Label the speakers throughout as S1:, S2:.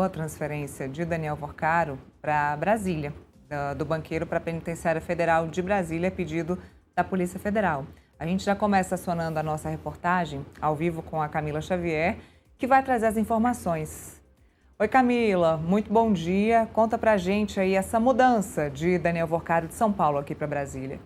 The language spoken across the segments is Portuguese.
S1: A transferência de Daniel Vorcaro para Brasília, do banqueiro para a Penitenciária Federal de Brasília, a pedido da Polícia Federal. A gente já começa acionando a nossa reportagem ao vivo com a Camila Xavier, que vai trazer as informações. Oi, Camila, muito bom dia. Conta pra gente aí essa mudança de Daniel Vorcaro de São Paulo aqui para Brasília.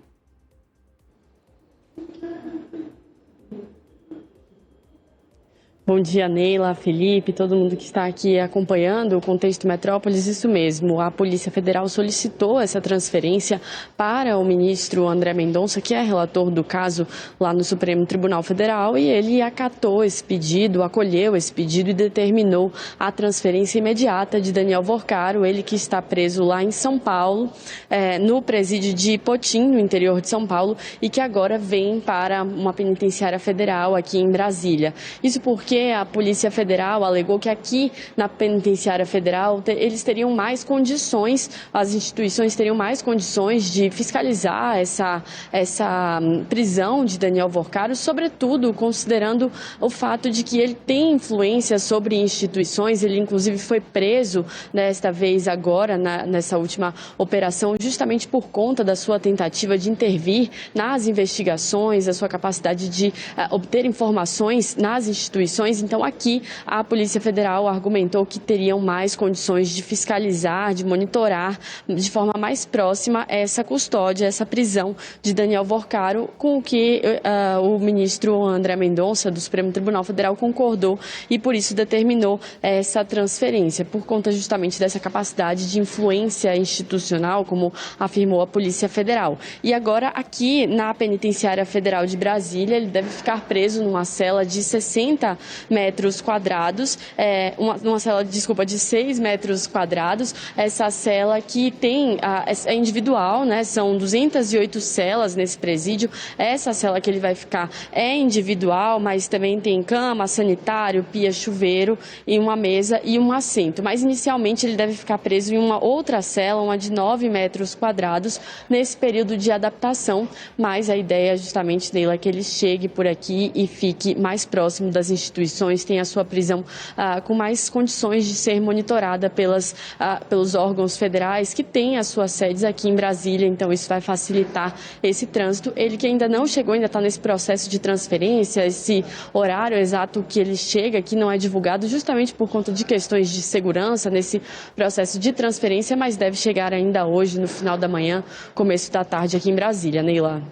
S2: Bom dia, Neila, Felipe, todo mundo que está aqui acompanhando o Contexto Metrópolis. Isso mesmo, a Polícia Federal solicitou essa transferência para o ministro André Mendonça, que é relator do caso lá no Supremo Tribunal Federal, e ele acatou esse pedido, acolheu esse pedido e determinou a transferência imediata de Daniel Vorcaro, ele que está preso lá em São Paulo, no presídio de Potim, no interior de São Paulo, e que agora vem para uma penitenciária federal aqui em Brasília. Isso porque a Polícia Federal alegou que aqui na Penitenciária Federal eles teriam mais condições, as instituições teriam mais condições de fiscalizar essa prisão de Daniel Vorcaro, sobretudo considerando o fato de que ele tem influência sobre instituições. Ele inclusive foi preso desta vez agora, nessa última operação, justamente por conta da sua tentativa de intervir nas investigações, a sua capacidade de obter informações nas instituições. Então, aqui, a Polícia Federal argumentou que teriam mais condições de fiscalizar, de monitorar de forma mais próxima essa custódia, essa prisão de Daniel Vorcaro, com o que o ministro André Mendonça, do Supremo Tribunal Federal, concordou e, por isso, determinou essa transferência, por conta justamente dessa capacidade de influência institucional, como afirmou a Polícia Federal. E agora, aqui na Penitenciária Federal de Brasília, ele deve ficar preso numa cela de 60 metros quadrados, uma cela, de 6 metros quadrados. Essa cela que é individual, né? São 208 celas nesse presídio. Essa cela que ele vai ficar é individual, mas também tem cama, sanitário, pia, chuveiro e uma mesa e um assento. Mas inicialmente ele deve ficar preso em uma outra cela, uma de 9 metros quadrados, nesse período de adaptação. Mas a ideia justamente dele é que ele chegue por aqui e fique mais próximo das instituições, tem a sua prisão com mais condições de ser monitorada pelos órgãos federais que têm as suas sedes aqui em Brasília. Então isso vai facilitar esse trânsito. Ele que ainda não chegou, ainda está nesse processo de transferência, esse horário exato que ele chega aqui não é divulgado, justamente por conta de questões de segurança nesse processo de transferência, mas deve chegar ainda hoje, no final da manhã, começo da tarde aqui em Brasília. Neila.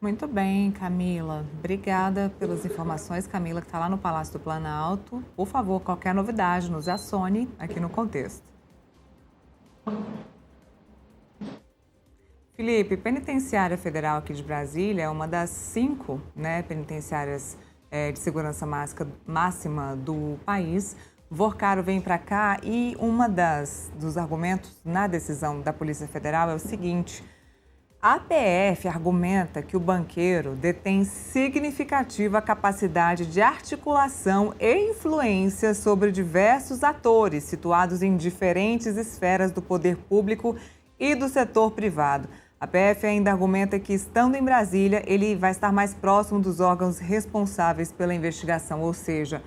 S1: Muito bem, Camila. Obrigada pelas informações. Camila, que está lá no Palácio do Planalto. Por favor, qualquer novidade, nos acione aqui no Contexto. Felipe, Penitenciária Federal aqui de Brasília é uma das 5 penitenciárias de segurança máxima do país. Vorcaro vem para cá e dos argumentos na decisão da Polícia Federal é o seguinte: a PF argumenta que o banqueiro detém significativa capacidade de articulação e influência sobre diversos atores situados em diferentes esferas do poder público e do setor privado. A PF ainda argumenta que, estando em Brasília, ele vai estar mais próximo dos órgãos responsáveis pela investigação, ou seja,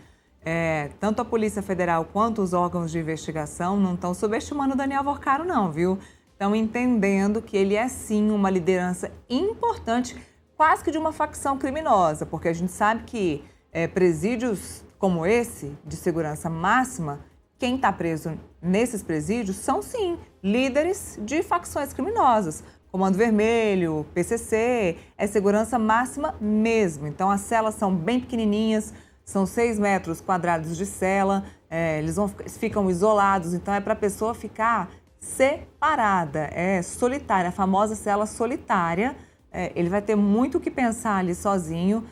S1: tanto a Polícia Federal quanto os órgãos de investigação não estão subestimando o Daniel Vorcaro, não, viu? Estão entendendo que ele é, sim, uma liderança importante, quase que de uma facção criminosa, porque a gente sabe que presídios como esse, de segurança máxima, quem está preso nesses presídios são, sim, líderes de facções criminosas. Comando Vermelho, PCC, é segurança máxima mesmo. Então, as celas são bem pequenininhas, são 6 metros quadrados de cela, eles ficam isolados, então é para a pessoa ficar separada, solitária, a famosa cela solitária. Ele vai ter muito o que pensar ali sozinho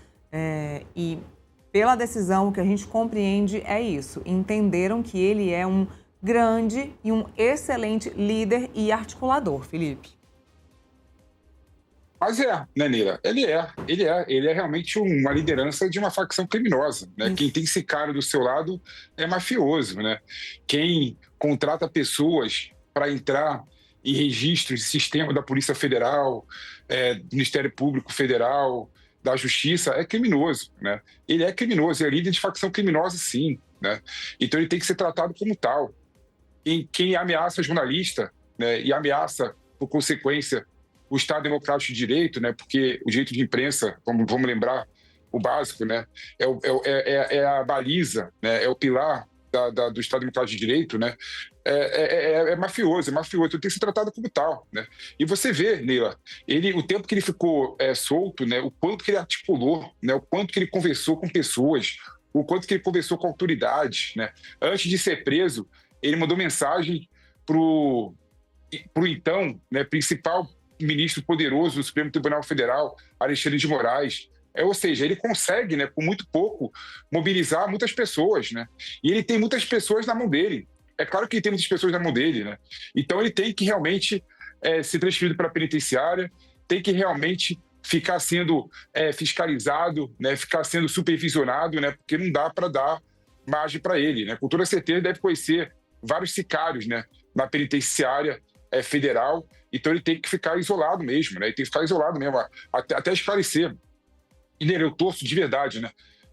S1: e pela decisão o que a gente compreende é isso. Entenderam que ele é um grande e um excelente líder e articulador, Felipe.
S3: Mas né, Neila? Ele é realmente uma liderança de uma facção criminosa, né? Quem tem esse cara do seu lado é mafioso, né? Quem contrata pessoas para entrar em registros de sistema da Polícia Federal, do Ministério Público Federal, da Justiça, é criminoso, né? Ele é criminoso, ele é líder de facção criminosa, sim, né? Então ele tem que ser tratado como tal. quem ameaça jornalista, né, e ameaça, por consequência, o Estado Democrático de Direito, né, porque o direito de imprensa, vamos lembrar o básico, né, é a baliza, né, é o pilar do Estado Democrático de Direito, né, é mafioso, então tem que ser tratado como tal, né? E você vê, Neila, o tempo que ele ficou solto, né, o quanto que ele articulou, né, o quanto que ele conversou com pessoas, o quanto que ele conversou com autoridades, né? Antes de ser preso, ele mandou mensagem pro então, né, principal ministro poderoso do Supremo Tribunal Federal, Alexandre de Moraes. Ou seja, ele consegue, né, com muito pouco, mobilizar muitas pessoas, né? E ele tem muitas pessoas na mão dele. É claro que ele tem muitas pessoas na mão dele, né? Então ele tem que realmente ser transferido para a penitenciária, tem que realmente ficar sendo fiscalizado, né, ficar sendo supervisionado, né, porque não dá para dar margem para ele, né? Com toda certeza deve conhecer vários sicários, né, na penitenciária federal, então ele tem que ficar isolado mesmo, né? Ele tem que ficar isolado mesmo, até esclarecer. E eu torço de verdade, né,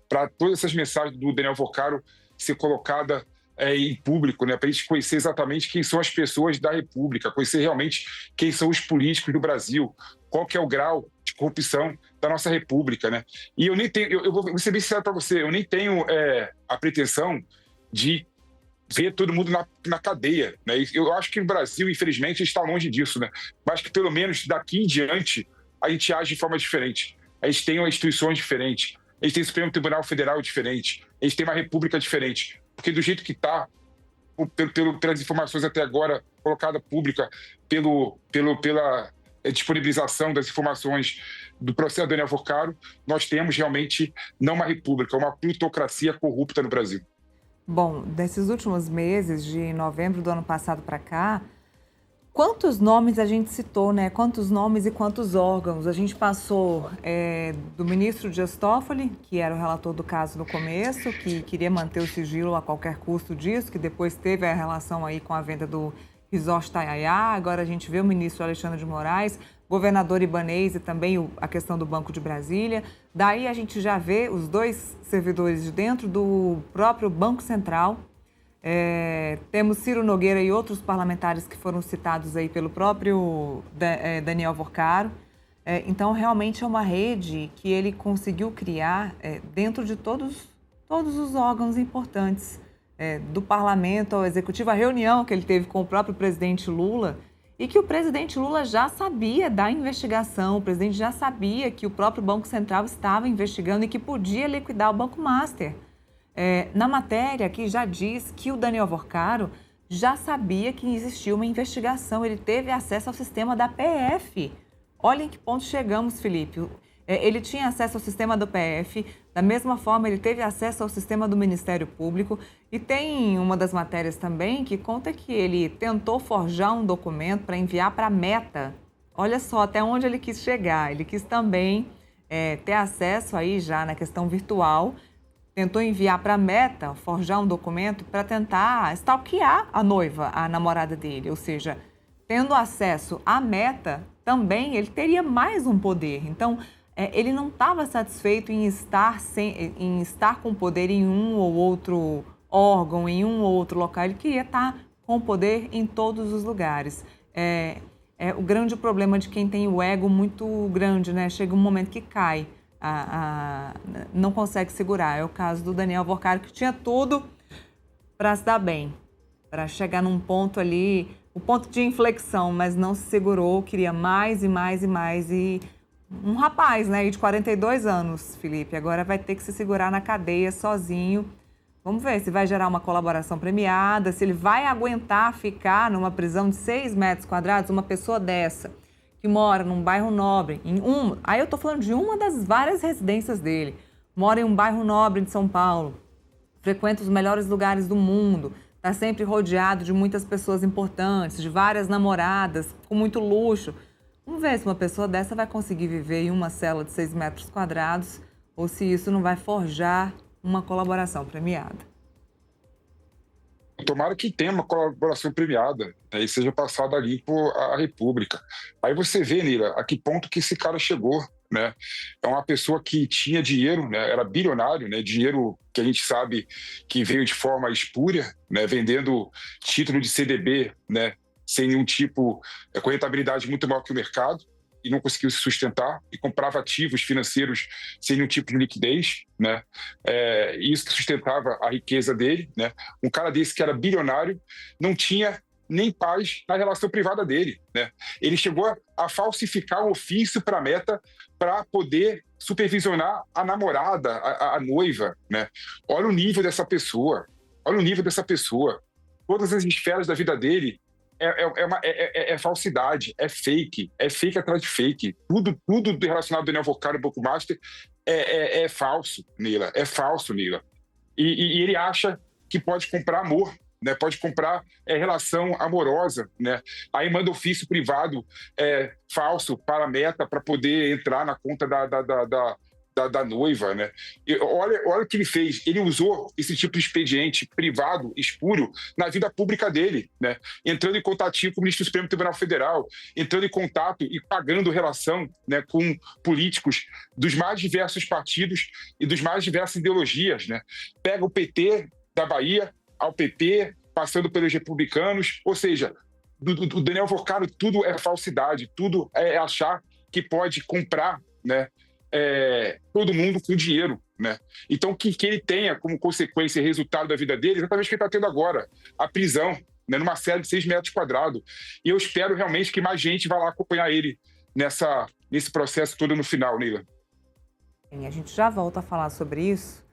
S3: para todas essas mensagens do Daniel Vocaro ser colocada em público, né, para a gente conhecer exatamente quem são as pessoas da República, conhecer realmente quem são os políticos do Brasil, qual que é o grau de corrupção da nossa República, né? E eu nem tenho, eu vou ser bem sincero para você, eu nem tenho a pretensão de ver todo mundo na cadeia, né? Eu acho que o Brasil, infelizmente, está longe disso, né? Mas que pelo menos daqui em diante a gente age de forma diferente. A gente tem instituições diferentes, a gente tem o Supremo Tribunal Federal diferente, a gente tem uma república diferente. Porque do jeito que está, pelas informações até agora colocadas pública, pela disponibilização das informações do processo Daniel Vocaro, nós temos realmente não uma república, uma plutocracia corrupta no Brasil.
S1: Bom, desses últimos meses, de novembro do ano passado para cá, quantos nomes a gente citou, né? Quantos nomes e quantos órgãos? A gente passou do ministro Dias Toffoli, que era o relator do caso no começo, que queria manter o sigilo a qualquer custo disso, que depois teve a relação aí com a venda do Resort Taiaiá. Agora a gente vê o ministro Alexandre de Moraes, governador Ibanez e também a questão do Banco de Brasília. Daí a gente já vê os dois servidores de dentro do próprio Banco Central. Temos Ciro Nogueira e outros parlamentares que foram citados aí pelo próprio Daniel Vocaro. Então, realmente é uma rede que ele conseguiu criar dentro de todos os órgãos importantes, do parlamento ao executivo, a reunião que ele teve com o próprio presidente Lula, e que o presidente Lula já sabia da investigação, o presidente já sabia que o próprio Banco Central estava investigando e que podia liquidar o Banco Master. Na matéria aqui já diz que o Daniel Vocaro já sabia que existia uma investigação, ele teve acesso ao sistema da PF. Olha em que ponto chegamos, Felipe. Ele tinha acesso ao sistema do PF, da mesma forma ele teve acesso ao sistema do Ministério Público, e tem uma das matérias também que conta que ele tentou forjar um documento para enviar para a Meta. Olha só até onde ele quis chegar, ele quis também ter acesso aí já na questão virtual, tentou enviar para a Meta, forjar um documento para tentar stalkear a noiva, a namorada dele. Ou seja, tendo acesso à Meta, também ele teria mais um poder. Então, ele não estava satisfeito em estar com poder em um ou outro órgão, em um ou outro local. Ele queria estar com poder em todos os lugares. O grande problema de quem tem o ego muito grande, né? Chega um momento que cai. Não consegue segurar. É o caso do Daniel Vocaro, que tinha tudo para se dar bem, para chegar num ponto ali, o ponto de inflexão, mas não se segurou, queria mais e mais e mais. E um rapaz, né, de 42 anos, Felipe, agora vai ter que se segurar na cadeia sozinho. Vamos ver se vai gerar uma colaboração premiada, se ele vai aguentar ficar numa prisão de 6 metros quadrados, uma pessoa dessa, que mora num bairro nobre, aí eu estou falando de uma das várias residências dele, mora em um bairro nobre de São Paulo, frequenta os melhores lugares do mundo, está sempre rodeado de muitas pessoas importantes, de várias namoradas, com muito luxo. Vamos ver se uma pessoa dessa vai conseguir viver em uma cela de 6 metros quadrados ou se isso não vai forjar uma colaboração premiada.
S3: Tomara que tenha uma colaboração premiada, né, e seja passada ali por a República. Aí você vê, Nira, a que ponto que esse cara chegou, né? É uma pessoa que tinha dinheiro, né? Era bilionário, né? Dinheiro que a gente sabe que veio de forma espúria, né? Vendendo título de CDB, né? Sem nenhum tipo, com rentabilidade muito maior que o mercado, e não conseguiu se sustentar, e comprava ativos financeiros sem nenhum tipo de liquidez, né? Isso que sustentava a riqueza dele, né? Um cara desse que era bilionário não tinha nem paz na relação privada dele, né? Ele chegou a falsificar o ofício para a Meta para poder supervisionar a namorada, a noiva, né? Olha o nível dessa pessoa, olha o nível dessa pessoa. Todas as esferas da vida dele é falsidade, é fake atrás de fake. Tudo relacionado ao Daniel Vocaro e Banco Master é falso, Neila, é falso, Neila. E ele acha que pode comprar amor, né? Pode comprar relação amorosa, né? Aí manda ofício privado falso para a Meta para poder entrar na conta da noiva, né? E olha o que ele fez. Ele usou esse tipo de expediente privado, espúrio, na vida pública dele, né? Entrando em contatinho com o ministro do Supremo Tribunal Federal, entrando em contato e pagando relação, né, com políticos dos mais diversos partidos e dos mais diversas ideologias, né? Pega o PT da Bahia ao PP, passando pelos republicanos, ou seja, do Daniel Vocaro tudo é falsidade, tudo é achar que pode comprar, né, todo mundo com dinheiro, né? Então que ele tenha como consequência e resultado da vida dele exatamente o que ele está tendo agora, a prisão, né, numa cela de 6 metros quadrados. E eu espero realmente que mais gente vá lá acompanhar ele nesse processo todo no final, Neila.
S1: A gente já volta a falar sobre isso,